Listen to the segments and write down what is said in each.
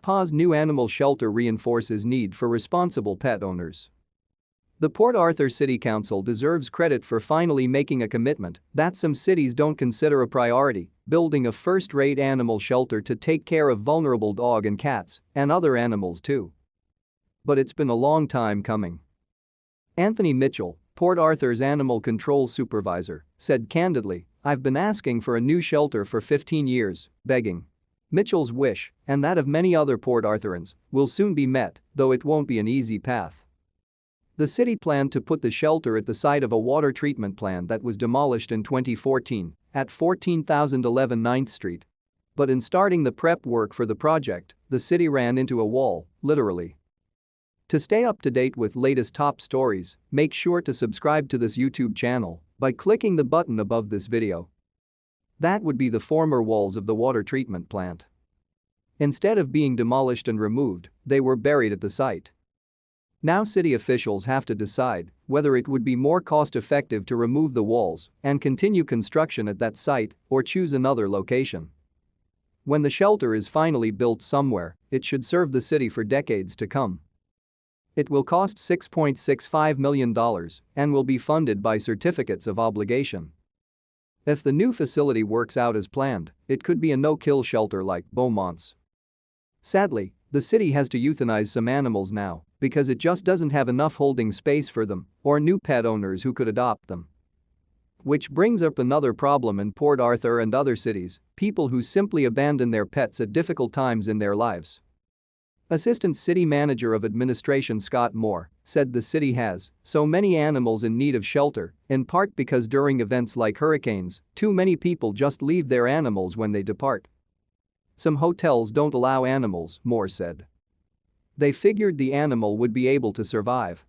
PA's new animal shelter reinforces need for responsible pet owners. The Port Arthur City Council deserves credit for finally making a commitment that some cities don't consider a priority, building a first-rate animal shelter to take care of vulnerable dogs and cats, and other animals too. But it's been a long time coming. Anthony Mitchell, Port Arthur's animal control supervisor, said candidly, "I've been asking for a new shelter for 15 years, begging." Mitchell's wish, and that of many other Port Arthurans, will soon be met, though it won't be an easy path. The city planned to put the shelter at the site of a water treatment plant that was demolished in 2014 at 14,011 9th Street. But in starting the prep work for the project, the city ran into a wall, literally. To stay up to date with latest top stories, make sure to subscribe to this YouTube channel by clicking the button above this video. That would be the former walls of the water treatment plant. Instead of being demolished and removed, they were buried at the site. Now city officials have to decide whether it would be more cost-effective to remove the walls and continue construction at that site or choose another location. When the shelter is finally built somewhere, it should serve the city for decades to come. It will cost $6.65 million and will be funded by certificates of obligation. If the new facility works out as planned, it could be a no-kill shelter like Beaumont's. Sadly, the city has to euthanize some animals now because it just doesn't have enough holding space for them or new pet owners who could adopt them. Which brings up another problem in Port Arthur and other cities: people who simply abandon their pets at difficult times in their lives. Assistant City Manager of Administration Scott Moore said the city has so many animals in need of shelter, in part because during events like hurricanes, too many people just leave their animals when they depart. Some hotels don't allow animals, Moore said. They figured the animal would be able to survive.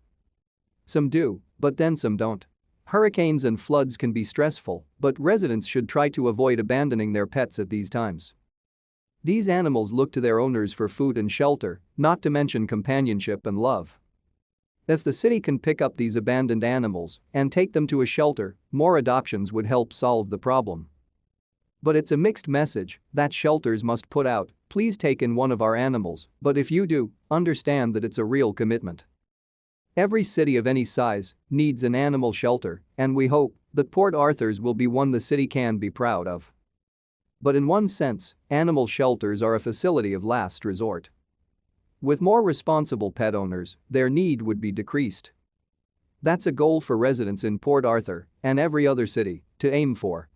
Some do, but then some don't. Hurricanes and floods can be stressful, but residents should try to avoid abandoning their pets at these times. These animals look to their owners for food and shelter, not to mention companionship and love. If the city can pick up these abandoned animals and take them to a shelter, more adoptions would help solve the problem. But it's a mixed message that shelters must put out, "Please take in one of our animals, but if you do, understand that it's a real commitment." Every city of any size needs an animal shelter, and we hope that Port Arthur's will be one the city can be proud of. But in one sense, animal shelters are a facility of last resort. With more responsible pet owners, their need would be decreased. That's a goal for residents in Port Arthur and every other city to aim for.